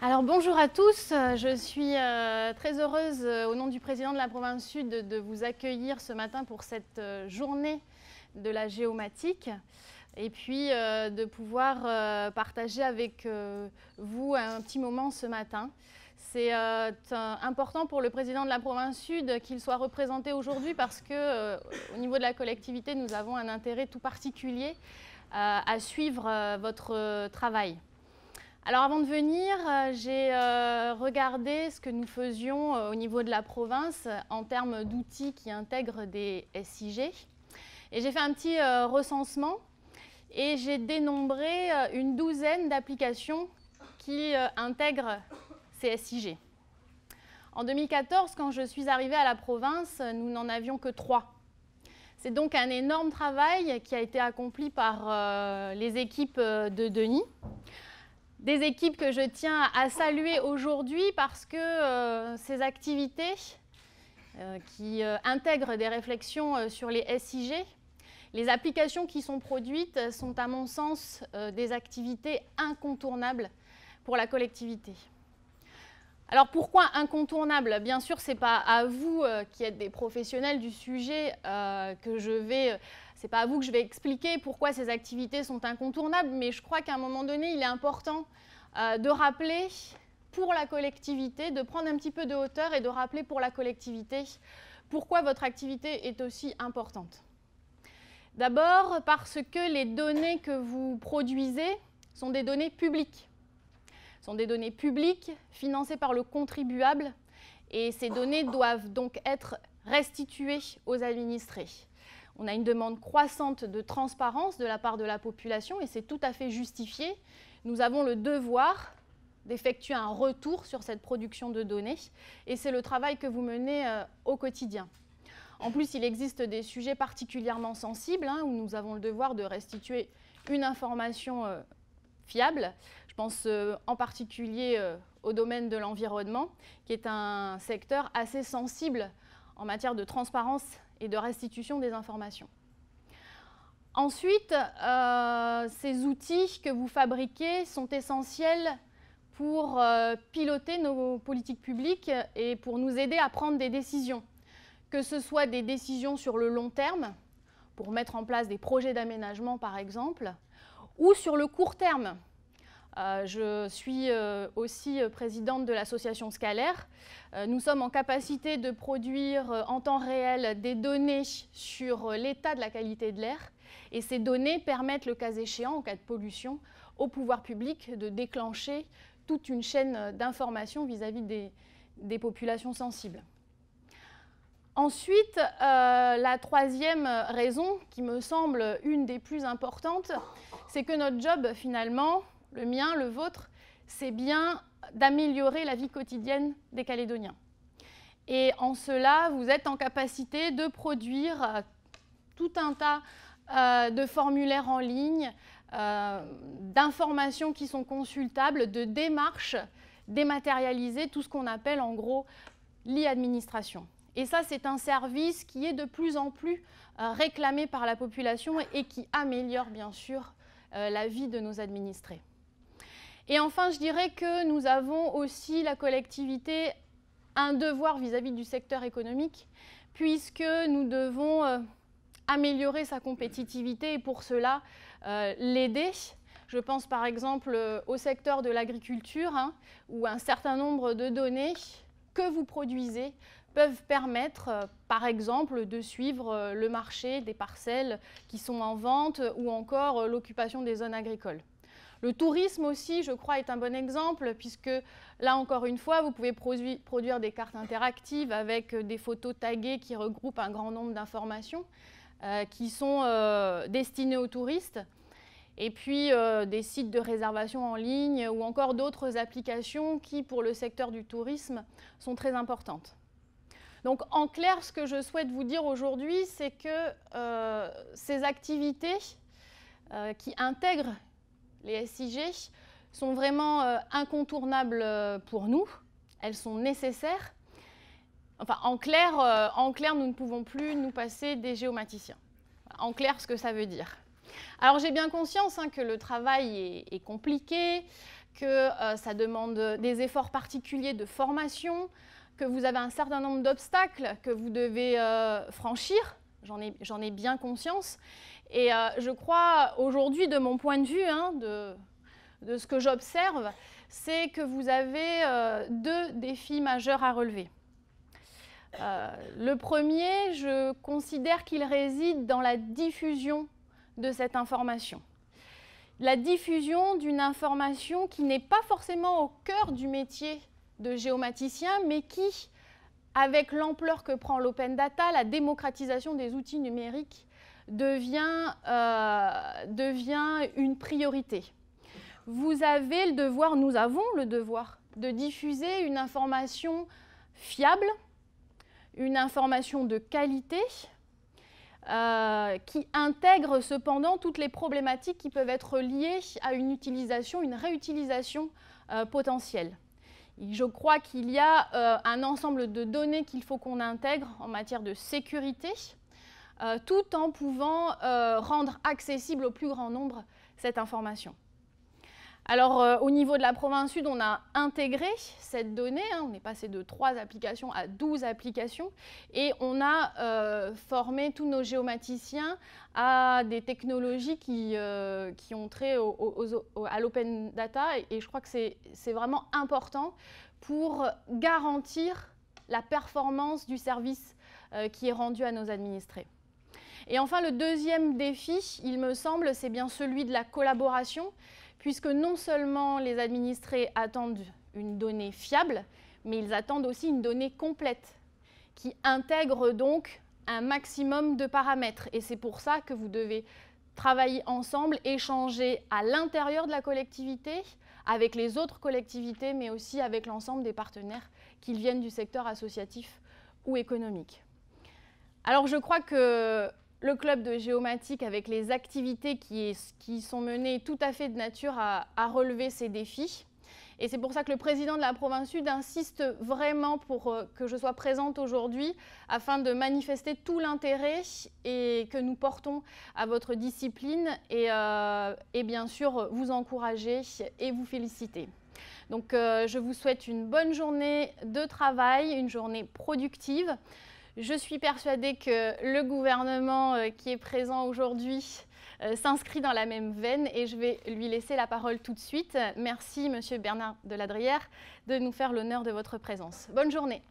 Alors bonjour à tous, je suis très heureuse au nom du président de la province Sud de vous accueillir ce matin pour cette journée de la géomatique et puis de pouvoir partager avec vous un petit moment ce matin. C'est important pour le président de la province Sud qu'il soit représenté aujourd'hui parce qu'au niveau de la collectivité, nous avons un intérêt tout particulier à suivre votre travail. Alors avant de venir, j'ai regardé ce que nous faisions au niveau de la province en termes d'outils qui intègrent des SIG. Et j'ai fait un petit recensement et j'ai dénombré une douzaine d'applications qui intègrent ces SIG. En 2014, quand je suis arrivée à la province, nous n'en avions que 3. C'est donc un énorme travail qui a été accompli par les équipes de Denis. Des équipes que je tiens à saluer aujourd'hui parce que ces activités qui intègrent des réflexions sur les SIG, les applications qui sont produites sont à mon sens des activités incontournables pour la collectivité. Alors pourquoi incontournables? Bien sûr, ce n'est pas à vous qui êtes des professionnels du sujet c'est pas à vous que je vais expliquer pourquoi ces activités sont incontournables, mais je crois qu'à un moment donné, il est important de rappeler pour la collectivité, de prendre un petit peu de hauteur et de rappeler pour la collectivité pourquoi votre activité est aussi importante. D'abord parce que les données que vous produisez sont des données publiques. Ce sont des données publiques financées par le contribuable et ces données doivent donc être restituées aux administrés. On a une demande croissante de transparence de la part de la population et c'est tout à fait justifié. Nous avons le devoir d'effectuer un retour sur cette production de données et c'est le travail que vous menez au quotidien. En plus, il existe des sujets particulièrement sensibles où nous avons le devoir de restituer une information fiable. Je pense en particulier au domaine de l'environnement, qui est un secteur assez sensible en matière de transparence et de restitution des informations. Ensuite, ces outils que vous fabriquez sont essentiels pour piloter nos politiques publiques et pour nous aider à prendre des décisions, que ce soit des décisions sur le long terme, pour mettre en place des projets d'aménagement par exemple, ou sur le court terme. Je suis aussi présidente de l'association Scalaire. Nous sommes en capacité de produire en temps réel des données sur l'état de la qualité de l'air et ces données permettent, le cas échéant, en cas de pollution, au pouvoir public de déclencher toute une chaîne d'information vis-à-vis des populations sensibles. Ensuite, la troisième raison, qui me semble une des plus importantes, c'est que notre job, finalement, le mien, le vôtre, c'est bien d'améliorer la vie quotidienne des Calédoniens. Et en cela, vous êtes en capacité de produire tout un tas de formulaires en ligne, d'informations qui sont consultables, de démarches dématérialisées, tout ce qu'on appelle en gros l'e-administration. Et ça, c'est un service qui est de plus en plus réclamé par la population et qui améliore bien sûr la vie de nos administrés. Et enfin, je dirais que nous avons aussi, la collectivité, un devoir vis-à-vis du secteur économique, puisque nous devons améliorer sa compétitivité et pour cela l'aider. Je pense par exemple au secteur de l'agriculture, où un certain nombre de données que vous produisez peuvent permettre, par exemple, de suivre le marché des parcelles qui sont en vente ou encore l'occupation des zones agricoles. Le tourisme aussi, je crois, est un bon exemple, puisque là, encore une fois, vous pouvez produire des cartes interactives avec des photos taguées qui regroupent un grand nombre d'informations qui sont destinées aux touristes, et puis des sites de réservation en ligne ou encore d'autres applications qui, pour le secteur du tourisme, sont très importantes. Donc, en clair, ce que je souhaite vous dire aujourd'hui, c'est que ces activités qui intègrent les SIG sont vraiment incontournables pour nous. Elles sont nécessaires. Enfin, en clair, nous ne pouvons plus nous passer des géomaticiens. En clair, ce que ça veut dire. Alors, j'ai bien conscience que le travail est compliqué, que ça demande des efforts particuliers de formation, que vous avez un certain nombre d'obstacles que vous devez franchir. J'en ai bien conscience. Et je crois aujourd'hui, de mon point de vue, hein, de ce que j'observe, c'est que vous avez deux défis majeurs à relever. Le premier, je considère qu'il réside dans la diffusion de cette information. La diffusion d'une information qui n'est pas forcément au cœur du métier de géomaticien, mais qui, avec l'ampleur que prend l'open data, la démocratisation des outils numériques, devient une priorité. Vous avez le devoir, nous avons le devoir, de diffuser une information fiable, une information de qualité, qui intègre cependant toutes les problématiques qui peuvent être liées à une utilisation, une réutilisation potentielle. Je crois qu'il y a un ensemble de données qu'il faut qu'on intègre en matière de sécurité, tout en pouvant rendre accessible au plus grand nombre cette information. Alors, au niveau de la province Sud, on a intégré cette donnée, hein, on est passé de 3 applications à 12 applications, et on a formé tous nos géomaticiens à des technologies qui ont trait à l'open data, et je crois que c'est vraiment important pour garantir la performance du service qui est rendu à nos administrés. Et enfin, le deuxième défi, il me semble, c'est bien celui de la collaboration, puisque non seulement les administrés attendent une donnée fiable, mais ils attendent aussi une donnée complète, qui intègre donc un maximum de paramètres. Et c'est pour ça que vous devez travailler ensemble, échanger à l'intérieur de la collectivité, avec les autres collectivités, mais aussi avec l'ensemble des partenaires, qu'ils viennent du secteur associatif ou économique. Alors je crois que le club de géomatique, avec les activités qui sont menées, tout à fait de nature à relever ces défis. Et c'est pour ça que le président de la province Sud insiste vraiment pour que je sois présente aujourd'hui, afin de manifester tout l'intérêt que nous portons à votre discipline et bien sûr vous encourager et vous féliciter. Donc je vous souhaite une bonne journée de travail, une journée productive. Je suis persuadée que le gouvernement qui est présent aujourd'hui s'inscrit dans la même veine et je vais lui laisser la parole tout de suite. Merci, Monsieur Bernard Deladrière, de nous faire l'honneur de votre présence. Bonne journée.